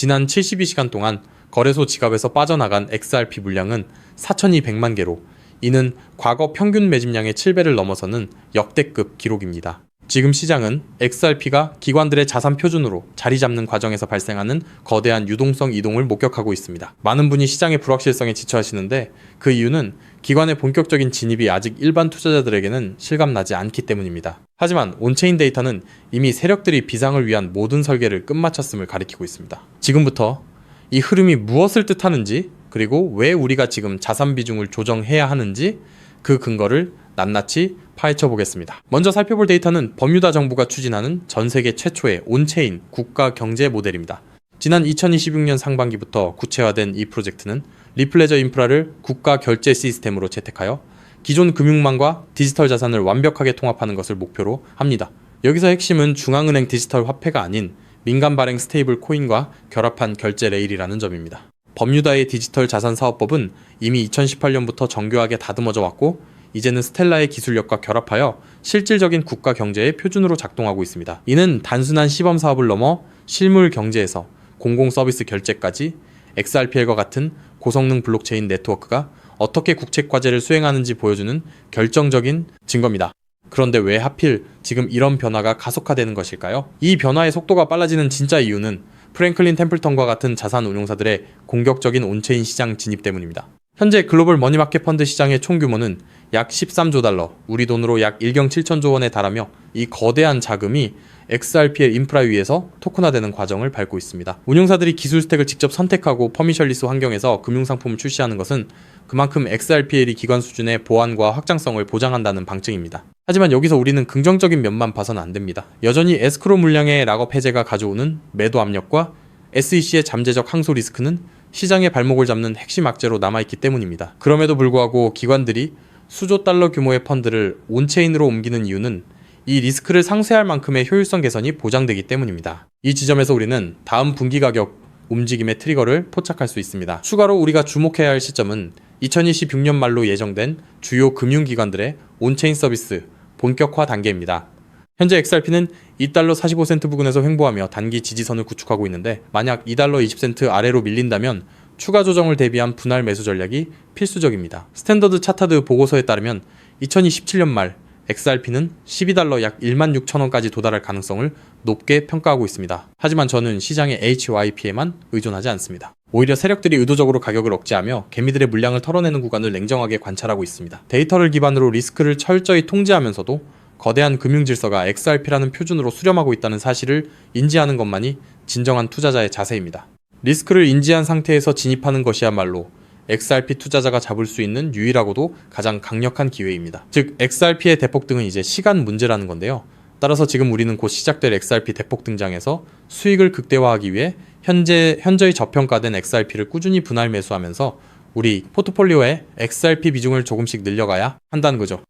지난 72시간 동안 거래소 지갑에서 빠져나간 XRP 물량은 4,200만 개로 이는 과거 평균 매집량의 7배를 넘어서는 역대급 기록입니다. 지금 시장은 XRP가 기관들의 자산 표준으로 자리 잡는 과정에서 발생하는 거대한 유동성 이동을 목격하고 있습니다. 많은 분이 시장의 불확실성에 지쳐하시는데 그 이유는 기관의 본격적인 진입이 아직 일반 투자자들에게는 실감나지 않기 때문입니다. 하지만 온체인 데이터는 이미 세력들이 비상을 위한 모든 설계를 끝마쳤음을 가리키고 있습니다. 지금부터 이 흐름이 무엇을 뜻하는지, 그리고 왜 우리가 지금 자산 비중을 조정해야 하는지 그 근거를 낱낱이 파헤쳐 보겠습니다. 먼저 살펴볼 데이터는 버뮤다 정부가 추진하는 전 세계 최초의 온체인 국가 경제 모델입니다. 지난 2026년 상반기부터 구체화된 이 프로젝트는 리플레저 인프라를 국가 결제 시스템으로 채택하여 기존 금융망과 디지털 자산을 완벽하게 통합하는 것을 목표로 합니다. 여기서 핵심은 중앙은행 디지털 화폐가 아닌 민간 발행 스테이블 코인과 결합한 결제 레일이라는 점입니다. 버뮤다의 디지털 자산 사업법은 이미 2018년부터 정교하게 다듬어져 왔고 이제는 스텔라의 기술력과 결합하여 실질적인 국가 경제의 표준으로 작동하고 있습니다. 이는 단순한 시범 사업을 넘어 실물 경제에서 공공 서비스 결제까지 XRPL과 같은 고성능 블록체인 네트워크가 어떻게 국책 과제를 수행하는지 보여주는 결정적인 증거입니다. 그런데 왜 하필 지금 이런 변화가 가속화되는 것일까요? 이 변화의 속도가 빨라지는 진짜 이유는 프랭클린 템플턴과 같은 자산 운용사들의 공격적인 온체인 시장 진입 때문입니다. 현재 글로벌 머니마켓 펀드 시장의 총 규모는 약 13조 달러, 우리 돈으로 약 1경 7천조 원에 달하며 이 거대한 자금이 XRP의 인프라 위에서 토큰화되는 과정을 밟고 있습니다. 운용사들이 기술 스택을 직접 선택하고 퍼미션리스 환경에서 금융상품을 출시하는 것은 그만큼 XRPL이 기관 수준의 보안과 확장성을 보장한다는 방증입니다. 하지만 여기서 우리는 긍정적인 면만 봐서는 안 됩니다. 여전히 에스크로 물량의 락업 해제가 가져오는 매도 압력과 SEC의 잠재적 항소 리스크는 시장의 발목을 잡는 핵심 악재로 남아있기 때문입니다. 그럼에도 불구하고 기관들이 수조 달러 규모의 펀드를 온체인으로 옮기는 이유는 이 리스크를 상쇄할 만큼의 효율성 개선이 보장되기 때문입니다. 이 지점에서 우리는 다음 분기 가격 움직임의 트리거를 포착할 수 있습니다. 추가로 우리가 주목해야 할 시점은 2026년 말로 예정된 주요 금융기관들의 온체인 서비스 본격화 단계입니다. 현재 XRP는 2달러 45센트 부근에서 횡보하며 단기 지지선을 구축하고 있는데 만약 2달러 20센트 아래로 밀린다면 추가 조정을 대비한 분할 매수 전략이 필수적입니다. 스탠더드 차타드 보고서에 따르면 2027년 말 XRP는 12달러 약 16,000원까지 도달할 가능성을 높게 평가하고 있습니다. 하지만 저는 시장의 HYP에만 의존하지 않습니다. 오히려 세력들이 의도적으로 가격을 억제하며 개미들의 물량을 털어내는 구간을 냉정하게 관찰하고 있습니다. 데이터를 기반으로 리스크를 철저히 통제하면서도 거대한 금융 질서가 XRP라는 표준으로 수렴하고 있다는 사실을 인지하는 것만이 진정한 투자자의 자세입니다. 리스크를 인지한 상태에서 진입하는 것이야말로 XRP 투자자가 잡을 수 있는 유일하고도 가장 강력한 기회입니다. 즉 XRP의 대폭등은 이제 시간 문제라는 건데요. 따라서 지금 우리는 곧 시작될 XRP 대폭 등장에서 수익을 극대화하기 위해 현저히 저평가된 XRP를 꾸준히 분할 매수하면서 우리 포트폴리오에 XRP 비중을 조금씩 늘려가야 한다는 거죠.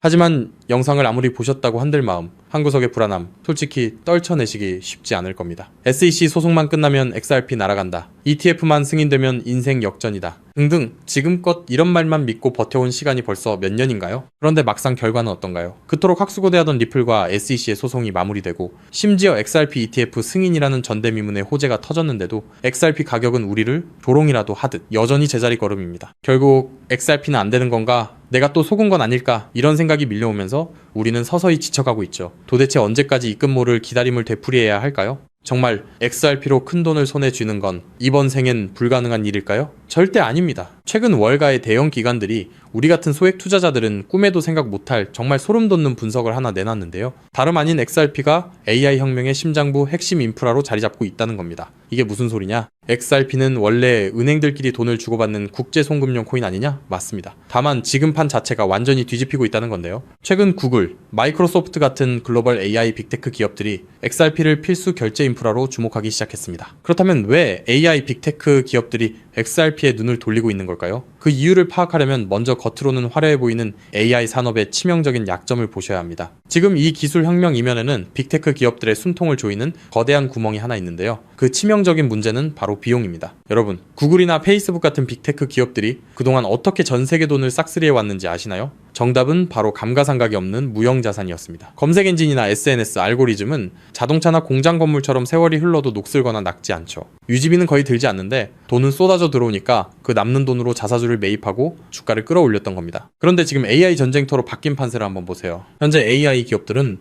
하지만 영상을 아무리 보셨다고 한들 마음, 한 구석의 불안함, 솔직히 떨쳐내시기 쉽지 않을 겁니다. SEC 소송만 끝나면 XRP 날아간다. ETF만 승인되면 인생 역전이다. 등등 지금껏 이런 말만 믿고 버텨온 시간이 벌써 몇 년인가요? 그런데 막상 결과는 어떤가요? 그토록 학수고대하던 리플과 SEC의 소송이 마무리되고 심지어 XRP ETF 승인이라는 전대미문의 호재가 터졌는데도 XRP 가격은 우리를 조롱이라도 하듯 여전히 제자리 걸음입니다. 결국 XRP는 안 되는 건가? 내가 또 속은 건 아닐까? 이런 생각이 밀려오면서 우리는 서서히 지쳐가고 있죠. 도대체 언제까지 입금모를 기다림을 되풀이해야 할까요? 정말 XRP로 큰 돈을 손에 쥐는 건 이번 생엔 불가능한 일일까요? 절대 아닙니다. 최근 월가의 대형 기관들이 우리 같은 소액 투자자들은 꿈에도 생각 못할 정말 소름 돋는 분석을 하나 내놨는데요. 다름 아닌 XRP가 AI 혁명의 심장부 핵심 인프라로 자리 잡고 있다는 겁니다. 이게 무슨 소리냐? XRP는 원래 은행들끼리 돈을 주고받는 국제 송금용 코인 아니냐? 맞습니다. 다만 지금 판 자체가 완전히 뒤집히고 있다는 건데요. 최근 구글, 마이크로소프트 같은 글로벌 AI 빅테크 기업들이 XRP를 필수 결제 인프라로 주목하기 시작했습니다. 그렇다면 왜 AI 빅테크 기업들이 XRP에 눈을 돌리고 있는 걸까요? 그 이유를 파악하려면 먼저 겉으로는 화려해 보이는 AI 산업의 치명적인 약점을 보셔야 합니다. 지금 이 기술 혁명 이면에는 빅테크 기업들의 숨통을 조이는 거대한 구멍이 하나 있는데요. 그 치명적인 문제는 바로 비용입니다. 여러분, 구글이나 페이스북 같은 빅테크 기업들이 그동안 어떻게 전 세계 돈을 싹쓸이해 왔는지 아시나요? 정답은 바로 감가상각이 없는 무형자산이었습니다. 검색 엔진이나 SNS, 알고리즘은 자동차나 공장 건물처럼 세월이 흘러도 녹슬거나 낡지 않죠. 유지비는 거의 들지 않는데 돈은 쏟아져 들어오니까 그 남는 돈으로 자사주를 매입하고 주가를 끌어올렸던 겁니다. 그런데 지금 AI 전쟁터로 바뀐 판세를 한번 보세요. 현재 AI 기업들은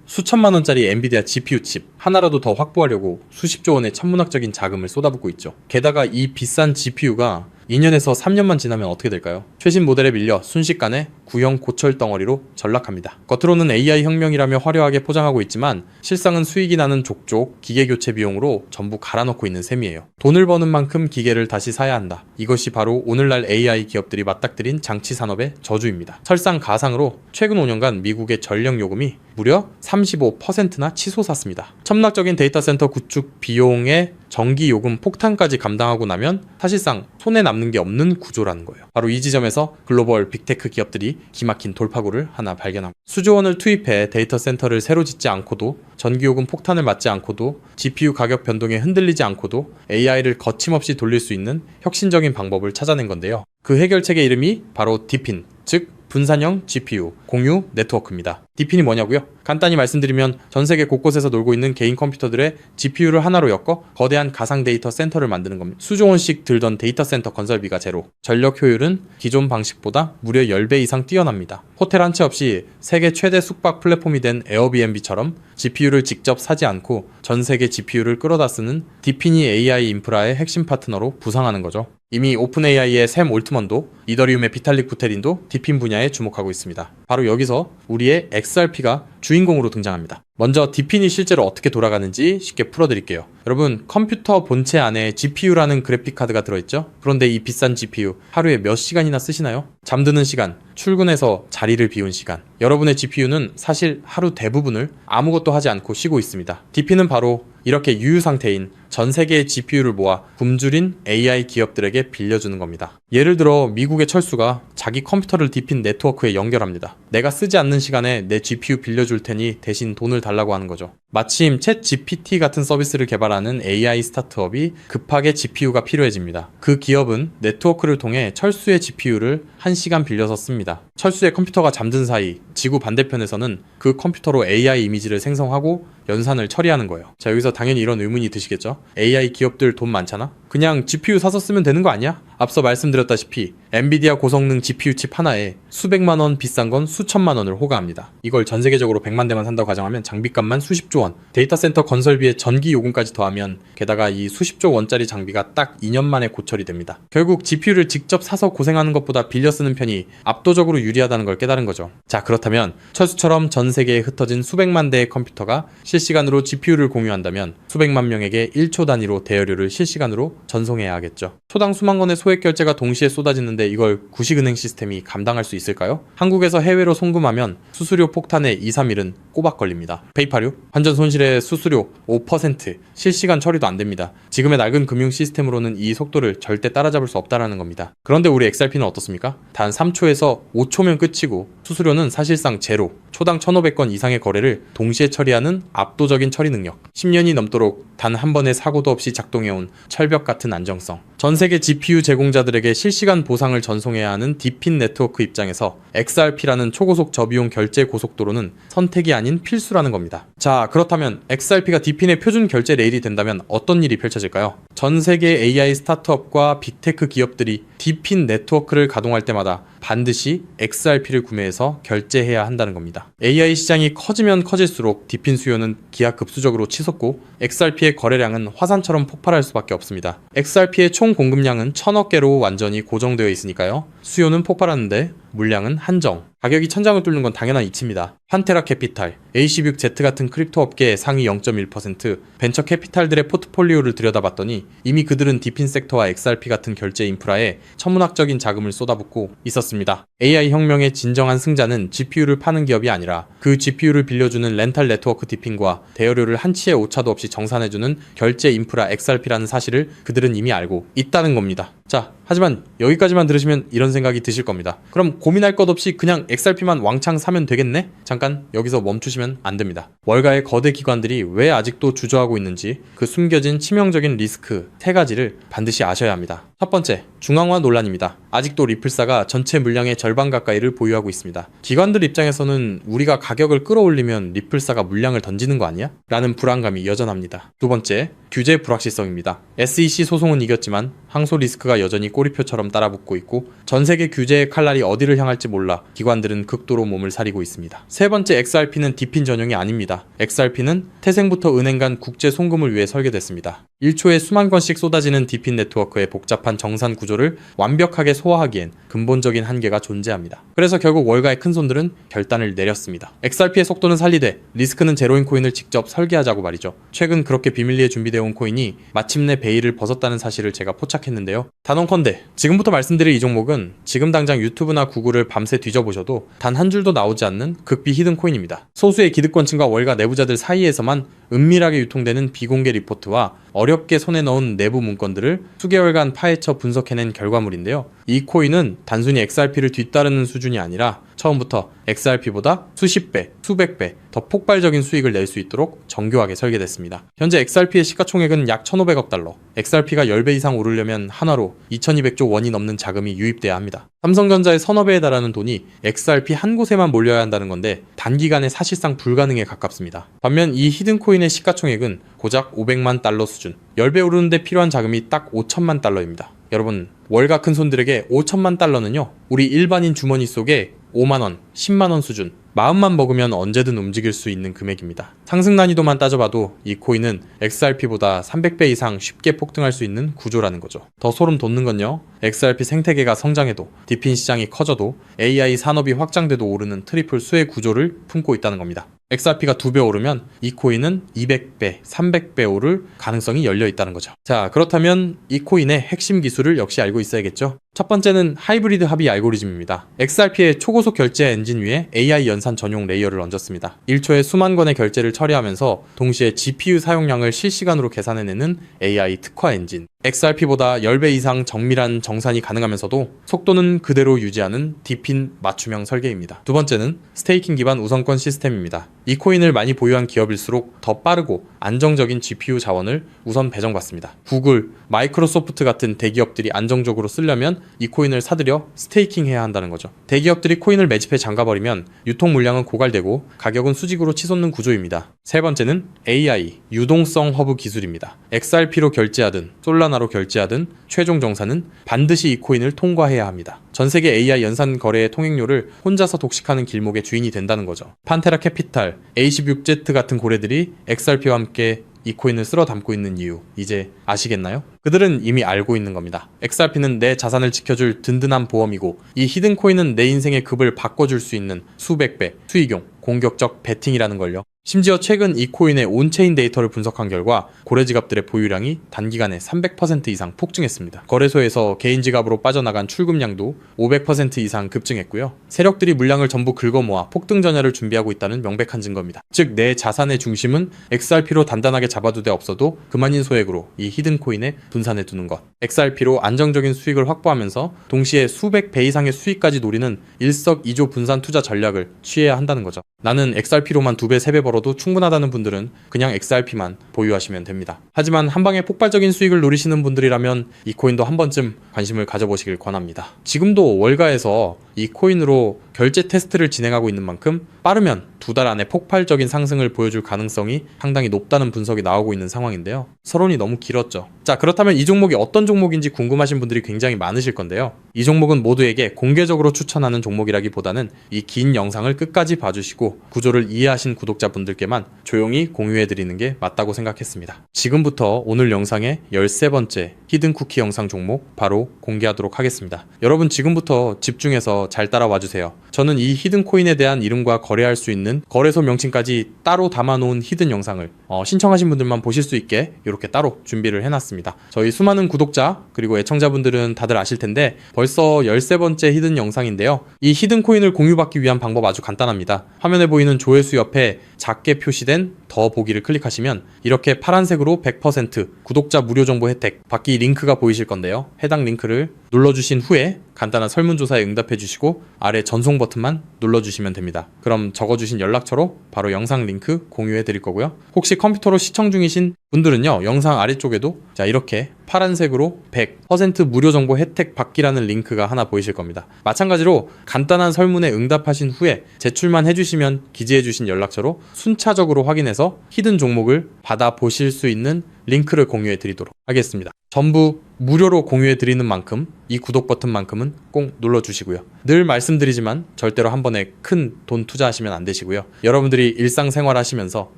수천만 원짜리 엔비디아 GPU 칩 하나라도 더 확보하려고 수십조 원의 천문학적인 자금을 쏟아붓고 있죠. 게다가 이 비싼 GPU가 2년에서 3년만 지나면 어떻게 될까요? 최신 모델에 밀려 순식간에 구형 고철 덩어리로 전락합니다. 겉으로는 AI 혁명이라며 화려하게 포장하고 있지만 실상은 수익이 나는 족족 기계 교체 비용으로 전부 갈아넣고 있는 셈이에요. 돈을 버는 만큼 기계를 다시 사야 한다. 이것이 바로 오늘날 AI 기업들이 맞닥뜨린 장치 산업의 저주입니다. 설상가상으로 최근 5년간 미국의 전력 요금이 무려 35%나 치솟았습니다. 천문학적인 데이터 센터 구축 비용의 전기 요금 폭탄까지 감당하고 나면 사실상 손에 남는 게 없는 구조라는 거예요. 바로 이 지점에서 글로벌 빅테크 기업들이 기막힌 돌파구를 하나 발견합니다. 수조 원을 투입해 데이터 센터를 새로 짓지 않고도 전기 요금 폭탄을 맞지 않고도 GPU 가격 변동에 흔들리지 않고도 AI를 거침없이 돌릴 수 있는 혁신적인 방법을 찾아낸 건데요. 그 해결책의 이름이 바로 디핀, 즉 분산형 GPU 공유 네트워크입니다. 디핀이 뭐냐고요? 간단히 말씀드리면 전 세계 곳곳에서 놀고 있는 개인 컴퓨터들의 GPU를 하나로 엮어 거대한 가상 데이터 센터를 만드는 겁니다. 수조 원씩 들던 데이터 센터 건설비가 제로, 전력 효율은 기존 방식보다 무려 10배 이상 뛰어납니다. 호텔 한 채 없이 세계 최대 숙박 플랫폼이 된 에어비앤비처럼 GPU를 직접 사지 않고 전 세계 GPU를 끌어다 쓰는 디핀이 AI 인프라의 핵심 파트너로 부상하는 거죠. 이미 오픈 AI의 샘 올트먼도 이더리움의 비탈릭 부테린도 디핀 분야에 주목하고 있습니다. 바로 여기서 우리의 XRP가 주인공으로 등장합니다. 먼저 디핀이 실제로 어떻게 돌아가는지 쉽게 풀어드릴게요. 여러분, 컴퓨터 본체 안에 GPU라는 그래픽카드가 들어있죠? 그런데 이 비싼 GPU 하루에 몇 시간이나 쓰시나요? 잠드는 시간, 출근해서 자리를 비운 시간. 여러분의 GPU는 사실 하루 대부분을 아무것도 하지 않고 쉬고 있습니다. 디핀은 바로 이렇게 유유 상태인 전 세계의 GPU를 모아 굶주린 AI 기업들에게 빌려주는 겁니다. 예를 들어 미국의 철수가 자기 컴퓨터를 디핀 네트워크에 연결합니다. 내가 쓰지 않는 시간에 내 GPU 빌려줄 테니 대신 돈을 달라고 하는 거죠. 마침 챗 GPT 같은 서비스를 개발하는 AI 스타트업이 급하게 GPU가 필요해집니다. 그 기업은 네트워크를 통해 철수의 GPU를 1시간 빌려서 씁니다. 철수의 컴퓨터가 잠든 사이 지구 반대편에서는 그 컴퓨터로 AI 이미지를 생성하고 연산을 처리하는 거예요. 자, 여기서 당연히 이런 의문이 드시겠죠? AI 기업들 돈 많잖아? 그냥 GPU 사서 쓰면 되는 거 아니야? 앞서 말씀드렸다시피 엔비디아 고성능 GPU 칩 하나에 수백만 원, 비싼 건 수천만 원을 호가합니다. 이걸 전 세계적으로 100만 대만 산다고 가정하면 장비값만 수십조 원, 데이터 센터 건설비에 전기 요금까지 더하면 게다가 이 수십조 원짜리 장비가 딱 2년 만에 고철이 됩니다. 결국 GPU를 직접 사서 고생하는 것보다 빌려 쓰는 편이 압도적으로 유리하다는 걸 깨달은 거죠. 자, 그렇다면 철수처럼 전 세계에 흩어진 수백만 대의 컴퓨터가 실시간으로 GPU를 공유한다면 수백만 명에게 1초 단위로 대여료를 실시간으로 전송해야 하겠죠. 초당 수만 건의 소액 결제가 동시에 쏟아지는데 이걸 구식은행 시스템이 감당할 수 있을까요? 한국에서 해외로 송금하면 수수료 폭탄에 2, 3일은 꼬박 걸립니다. 페이팔요? 환전 손실의 수수료 5%, 실시간 처리도 안 됩니다. 지금의 낡은 금융 시스템으로는 이 속도를 절대 따라잡을 수 없다는 겁니다. 그런데 우리 XRP는 어떻습니까? 단 3초에서 5초면 끝이고 수수료는 사실상 제로, 초당 1,500건 이상의 거래를 동시에 처리하는 압도적인 처리 능력, 10년이 넘도록 단 한 번의 사고도 없이 작동해온 철벽 같은 안정성, 전 세계 GPU 제공자들에게 실시간 보상을 전송해야 하는 디핀 네트워크 입장에서 XRP라는 초고속 저비용 결제 고속도로는 선택이 아닌 필수라는 겁니다. 자, 그렇다면 XRP가 디핀의 표준 결제 레일이 된다면 어떤 일이 펼쳐질까요? 전 세계 AI 스타트업과 빅테크 기업들이 디핀 네트워크를 가동할 때마다 반드시 XRP를 구매해서 결제해야 한다는 겁니다. AI 시장이 커지면 커질수록 디핀 수요는 기하급수적으로 치솟고 XRP의 거래량은 화산처럼 폭발할 수밖에 없습니다. XRP의 총 공급량은 1000억 개로 완전히 고정되어 있으니까요. 수요는 폭발하는데 물량은 한정. 가격이 천장을 뚫는 건 당연한 이치입니다. 환테라 캐피탈, A16Z 같은 크립토 업계의 상위 0.1%, 벤처 캐피탈들의 포트폴리오를 들여다봤더니 이미 그들은 디핀 섹터와 XRP 같은 결제 인프라에 천문학적인 자금을 쏟아붓고 있었습니다. AI 혁명의 진정한 승자는 GPU를 파는 기업이 아니라 그 GPU를 빌려주는 렌탈 네트워크 디핀과 대여료를 한치의 오차도 없이 정산해주는 결제 인프라 XRP라는 사실을 그들은 이미 알고 있다는 겁니다. 자, 하지만 여기까지만 들으시면 이런 생각이 드실 겁니다. 그럼 고민할 것 없이 그냥 XRP만 왕창 사면 되겠네? 잠깐 여기서 멈추시면 안 됩니다. 월가의 거대 기관들이 왜 아직도 주저하고 있는지 그 숨겨진 치명적인 리스크 3가지를 반드시 아셔야 합니다. 첫 번째, 중앙화 논란입니다. 아직도 리플사가 전체 물량의 절반 가까이를 보유하고 있습니다. 기관들 입장에서는 우리가 가격을 끌어올리면 리플사가 물량을 던지는 거 아니야? 라는 불안감이 여전합니다. 두 번째, 규제 불확실성입니다. SEC 소송은 이겼지만 항소 리스크가 여전히 꼬리표처럼 따라붙고 있고 전 세계 규제의 칼날이 어디를 향할지 몰라 기관들은 극도로 몸을 사리고 있습니다. 세 번째, XRP는 디핀 전용이 아닙니다. XRP는 태생부터 은행 간 국제 송금을 위해 설계됐습니다. 1초에 수만 건씩 쏟아지는 디핀 네트워크의 복잡한 정산 구조를 완벽하게 소화하기엔 근본적인 한계가 존재합니다. 그래서 결국 월가의 큰손들은 결단을 내렸습니다. XRP의 속도는 살리되 리스크는 제로인 코인을 직접 설계하자고 말이죠. 최근 그렇게 비밀리에 준비되어 온 코인이 마침내 베일을 벗었다는 사실을 제가 포착했는데요. 단언컨대 지금부터 말씀드릴 이 종목은 지금 당장 유튜브나 구글을 밤새 뒤져보셔도 단 한 줄도 나오지 않는 극비 히든 코인입니다. 소수의 기득권층과 월가 내부자들 사이에서만 은밀하게 유통되는 비공개 리포트와 어렵게 손에 넣은 내부 문건들을 수개월간 파헤쳐 분석해낸 결과물인데요. 이 코인은 단순히 XRP를 뒤따르는 수준이 아니라 처음부터 XRP보다 수십 배, 수백 배 더 폭발적인 수익을 낼 수 있도록 정교하게 설계됐습니다. 현재 XRP의 시가총액은 약 1,500억 달러, XRP가 10배 이상 오르려면 한화로 2,200조 원이 넘는 자금이 유입돼야 합니다. 삼성전자의 서너 배에 달하는 돈이 XRP 한 곳에만 몰려야 한다는 건데 단기간에 사실상 불가능에 가깝습니다. 반면 이 히든코인의 시가총액은 고작 500만 달러 수준, 10배 오르는데 필요한 자금이 딱 5천만 달러입니다. 여러분, 월가 큰손들에게 5천만 달러는요, 우리 일반인 주머니 속에 5만원, 10만원 수준, 마음만 먹으면 언제든 움직일 수 있는 금액입니다. 상승 난이도만 따져봐도 이 코인은 XRP보다 300배 이상 쉽게 폭등할 수 있는 구조라는 거죠. 더 소름 돋는 건요, XRP 생태계가 성장해도 디핀 시장이 커져도 AI 산업이 확장돼도 오르는 트리플 수의 구조를 품고 있다는 겁니다. XRP가 2배 오르면 이 코인은 200배, 300배 오를 가능성이 열려 있다는 거죠. 자, 그렇다면 이 코인의 핵심 기술을 역시 알고 있어야겠죠? 첫 번째는 하이브리드 합의 알고리즘입니다. XRP의 초고속 결제 엔진 위에 AI 연산 전용 레이어를 얹었습니다. 1초에 수만 건의 결제를 처리하면서 동시에 GPU 사용량을 실시간으로 계산해내는 AI 특화 엔진. XRP보다 10배 이상 정밀한 정산이 가능하면서도 속도는 그대로 유지하는 디핀 맞춤형 설계입니다. 두 번째는 스테이킹 기반 우선권 시스템입니다. 이 코인을 많이 보유한 기업일수록 더 빠르고 안정적인 GPU 자원을 우선 배정받습니다. 구글, 마이크로소프트 같은 대기업들이 안정적으로 쓰려면 이 코인을 사들여 스테이킹해야 한다는 거죠. 대기업들이 코인을 매집해 잠가버리면 유통 물량은 고갈되고 가격은 수직으로 치솟는 구조입니다. 세 번째는 AI, 유동성 허브 기술입니다. XRP로 결제하든 솔라나로 결제하든 최종 정산은 반드시 이 코인을 통과해야 합니다. 전 세계 AI 연산 거래의 통행료를 혼자서 독식하는 길목의 주인이 된다는 거죠. 판테라 캐피탈, A16Z 같은 고래들이 XRP와 함께 이 코인을 쓸어 담고 있는 이유, 이제 아시겠나요? 그들은 이미 알고 있는 겁니다. XRP는 내 자산을 지켜줄 든든한 보험이고 이 히든 코인은 내 인생의 급을 바꿔줄 수 있는 수백 배, 수익용, 공격적 베팅이라는 걸요. 심지어 최근 이 코인의 온체인 데이터를 분석한 결과 고래 지갑들의 보유량이 단기간에 300% 이상 폭증했습니다. 거래소에서 개인 지갑으로 빠져나간 출금량도 500% 이상 급증했고요. 세력들이 물량을 전부 긁어모아 폭등 전야를 준비하고 있다는 명백한 증거입니다. 즉, 내 자산의 중심은 XRP로 단단하게 잡아두되 없어도 그만인 소액으로 이 히든 코인에 분산해 두는 것. XRP로 안정적인 수익을 확보하면서 동시에 수백 배 이상의 수익까지 노리는 일석이조 분산 투자 전략을 취해야 한다는 거죠. 나는 XRP로만 2배, 3배 벌어도 충분하다는 분들은 그냥 XRP만 보유하시면 됩니다. 하지만 한방에 폭발적인 수익을 노리시는 분들이라면 이 코인도 한 번쯤 관심을 가져보시길 권합니다. 지금도 월가에서 이 코인으로 결제 테스트를 진행하고 있는 만큼 빠르면 2달 안에 폭발적인 상승을 보여줄 가능성이 상당히 높다는 분석이 나오고 있는 상황인데요. 서론이 너무 길었죠. 자, 그렇다면 이 종목이 어떤 종목인지 궁금하신 분들이 굉장히 많으실 건데요. 이 종목은 모두에게 공개적으로 추천하는 종목이라기보다는 이 긴 영상을 끝까지 봐주시고 구조를 이해하신 구독자분들께만 조용히 공유해드리는 게 맞다고 생각했습니다. 지금부터 오늘 영상의 13번째 히든쿠키 영상 종목 바로 공개하도록 하겠습니다. 여러분, 지금부터 집중해서 잘 따라와주세요. 저는 이 히든코인에 대한 이름과 거래할 수 있는 거래소 명칭까지 따로 담아놓은 히든 영상을 신청하신 분들만 보실 수 있게 이렇게 따로 준비를 해놨습니다. 저희 수많은 구독자 그리고 애청자분들은 다들 아실 텐데 벌써 13번째 히든 영상인데요. 이 히든코인을 공유받기 위한 방법 아주 간단합니다. 화면에 보이는 조회수 옆에 작게 표시된 더 보기를 클릭하시면 이렇게 파란색으로 100% 구독자 무료 정보 혜택 받기 이 링크가 보이실 건데요. 해당 링크를 눌러주신 후에 간단한 설문조사에 응답해 주시고 아래 전송 버튼만 눌러주시면 됩니다. 그럼 적어주신 연락처로 바로 영상 링크 공유해 드릴 거고요. 혹시 컴퓨터로 시청 중이신 분들은요, 영상 아래쪽에도 자 이렇게 파란색으로 100% 무료 정보 혜택 받기라는 링크가 하나 보이실 겁니다. 마찬가지로 간단한 설문에 응답하신 후에 제출만 해주시면 기재해주신 연락처로 순차적으로 확인해서 히든 종목을 받아보실 수 있는 링크를 공유해 드리도록 하겠습니다. 전부 무료로 공유해 드리는 만큼 이 구독 버튼만큼은 꼭 눌러주시고요. 늘 말씀드리지만 절대로 한 번에 큰 돈 투자하시면 안 되시고요. 여러분들이 일상생활 하시면서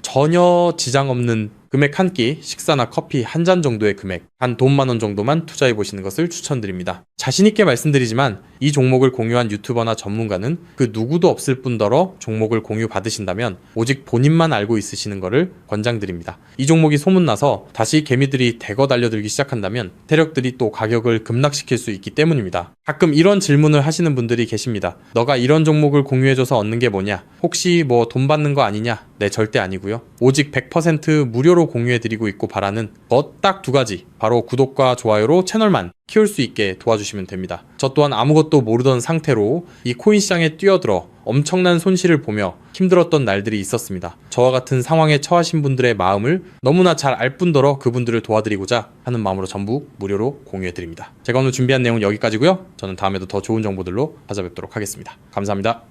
전혀 지장 없는 금액 한 끼, 식사나 커피 한 잔 정도의 금액, 한 돈 10,000원 정도만 투자해 보시는 것을 추천드립니다. 자신있게 말씀드리지만 이 종목을 공유한 유튜버나 전문가는 그 누구도 없을 뿐더러 종목을 공유 받으신다면 오직 본인만 알고 있으시는 것을 권장드립니다. 이 종목이 소문나서 다시 개미들이 대거 달려들기 시작한다면 세력들이 또 가격을 급락시킬 수 있기 때문입니다. 가끔 이런 질문을 하시는 분들이 계십니다. 너가 이런 종목을 공유해줘서 얻는 게 뭐냐? 혹시 뭐 돈 받는 거 아니냐? 네, 절대 아니고요. 오직 100% 무료로 공유해드리고 있고 바라는 것 딱 두 가지, 바로 구독과 좋아요로 채널만 키울 수 있게 도와주시면 됩니다. 저 또한 아무것도 모르던 상태로 이 코인 시장에 뛰어들어 엄청난 손실을 보며 힘들었던 날들이 있었습니다. 저와 같은 상황에 처하신 분들의 마음을 너무나 잘 알 뿐더러 그분들을 도와드리고자 하는 마음으로 전부 무료로 공유해드립니다. 제가 오늘 준비한 내용은 여기까지고요. 저는 다음에도 더 좋은 정보들로 찾아뵙도록 하겠습니다. 감사합니다.